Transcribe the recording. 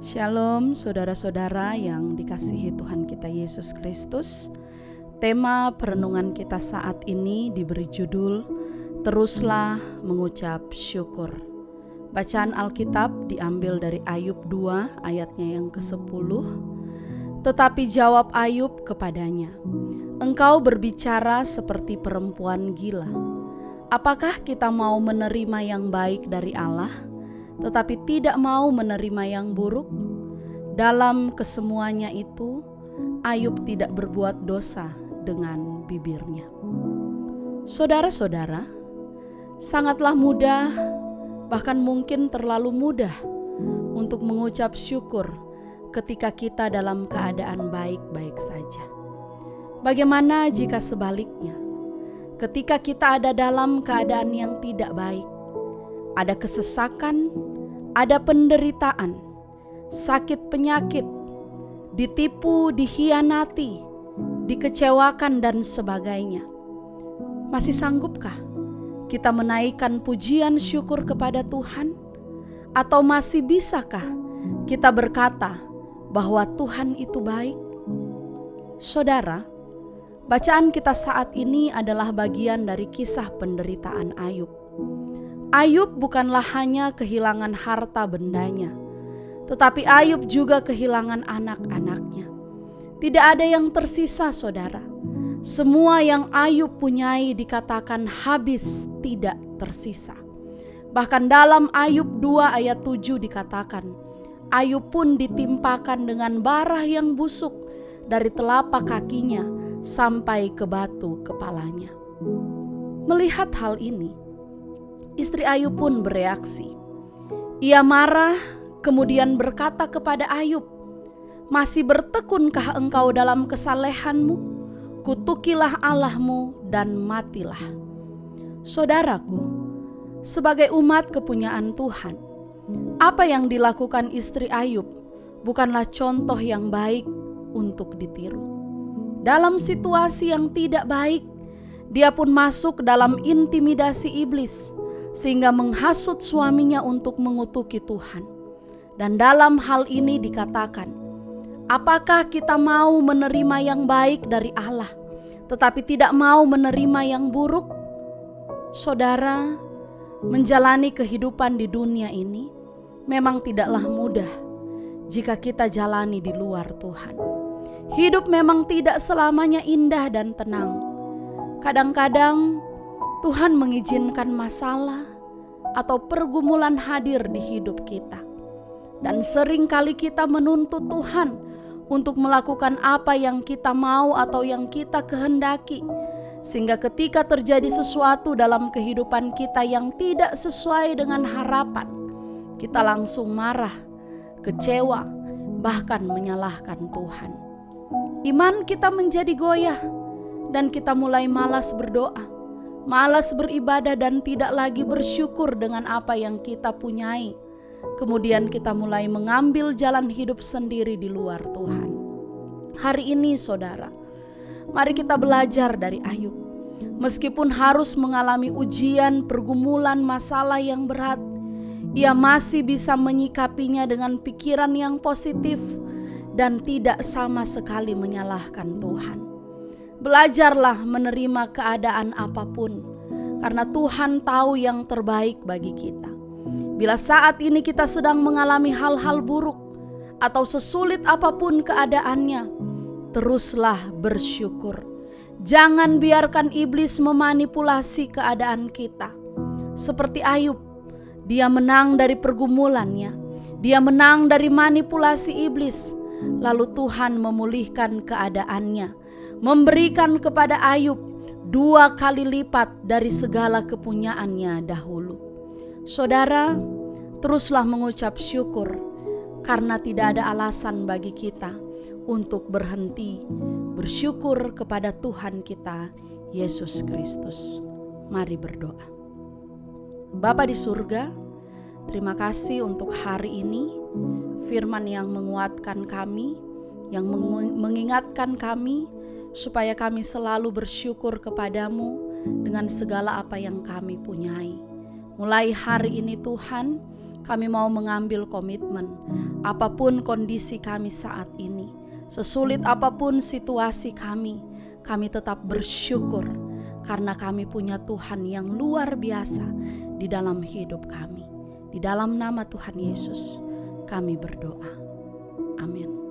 Shalom saudara-saudara yang dikasihi Tuhan kita Yesus Kristus. Tema perenungan kita saat ini diberi judul Teruslah Mengucap Syukur. Bacaan Alkitab diambil dari Ayub 2 ayatnya yang ke-10. Tetapi jawab Ayub kepadanya, "Engkau berbicara seperti perempuan gila. Apakah kita mau menerima yang baik dari Allah, tetapi tidak mau menerima yang buruk?" Dalam kesemuanya itu, Ayub tidak berbuat dosa dengan bibirnya. Saudara-saudara, sangatlah mudah, bahkan mungkin terlalu mudah untuk mengucap syukur ketika kita dalam keadaan baik-baik saja. Bagaimana jika sebaliknya? Ketika kita ada dalam keadaan yang tidak baik, ada kesesakan, ada penderitaan, sakit penyakit, ditipu, dikhianati, dikecewakan dan sebagainya. Masih sanggupkah kita menaikkan pujian syukur kepada Tuhan? Atau masih bisakah kita berkata bahwa Tuhan itu baik? Saudara, bacaan kita saat ini adalah bagian dari kisah penderitaan Ayub. Ayub bukanlah hanya kehilangan harta bendanya, tetapi Ayub juga kehilangan anak-anaknya. Tidak ada yang tersisa, saudara. Semua yang Ayub punyai dikatakan habis, tidak tersisa. Bahkan dalam Ayub 2 ayat 7 dikatakan, Ayub pun ditimpakan dengan bara yang busuk dari telapak kakinya sampai ke batu kepalanya. Melihat hal ini, istri Ayub pun bereaksi. Ia marah, kemudian berkata kepada Ayub, "Masih bertekunkah engkau dalam kesalehanmu? Kutukilah Allahmu dan matilah." Saudaraku, sebagai umat kepunyaan Tuhan, apa yang dilakukan istri Ayub bukanlah contoh yang baik untuk ditiru. Dalam situasi yang tidak baik, dia pun masuk dalam intimidasi iblis, sehingga menghasut suaminya untuk mengutuki Tuhan. Dan dalam hal ini dikatakan, apakah kita mau menerima yang baik dari Allah, tetapi tidak mau menerima yang buruk? Saudara, menjalani kehidupan di dunia ini memang tidaklah mudah jika kita jalani di luar Tuhan. Hidup memang tidak selamanya indah dan tenang. Kadang-kadang Tuhan mengizinkan masalah atau pergumulan hadir di hidup kita. Dan sering kali kita menuntut Tuhan untuk melakukan apa yang kita mau atau yang kita kehendaki. Sehingga ketika terjadi sesuatu dalam kehidupan kita yang tidak sesuai dengan harapan, kita langsung marah, kecewa, bahkan menyalahkan Tuhan. Iman kita menjadi goyah dan kita mulai malas berdoa, malas beribadah dan tidak lagi bersyukur dengan apa yang kita punyai. Kemudian kita mulai mengambil jalan hidup sendiri di luar Tuhan. Hari ini saudara, mari kita belajar dari Ayub. Meskipun harus mengalami ujian, pergumulan, masalah yang berat, ia masih bisa menyikapinya dengan pikiran yang positif dan tidak sama sekali menyalahkan Tuhan. Belajarlah menerima keadaan apapun, karena Tuhan tahu yang terbaik bagi kita. Bila saat ini kita sedang mengalami hal-hal buruk atau sesulit apapun keadaannya, teruslah bersyukur. Jangan biarkan iblis memanipulasi keadaan kita. Seperti Ayub, dia menang dari pergumulannya, dia menang dari manipulasi iblis. Lalu Tuhan memulihkan keadaannya, memberikan kepada Ayub 2 kali lipat dari segala kepunyaannya dahulu. Saudara, teruslah mengucap syukur karena tidak ada alasan bagi kita untuk berhenti bersyukur kepada Tuhan kita Yesus Kristus. Mari berdoa. Bapa di surga, terima kasih untuk hari ini, firman yang menguatkan kami, yang mengingatkan kami supaya kami selalu bersyukur kepadamu dengan segala apa yang kami punyai. Mulai hari ini Tuhan, kami mau mengambil komitmen. Apapun kondisi kami saat ini, sesulit apapun situasi kami tetap bersyukur karena kami punya Tuhan yang luar biasa di dalam hidup kami. Di dalam nama Tuhan Yesus kami berdoa. Amin.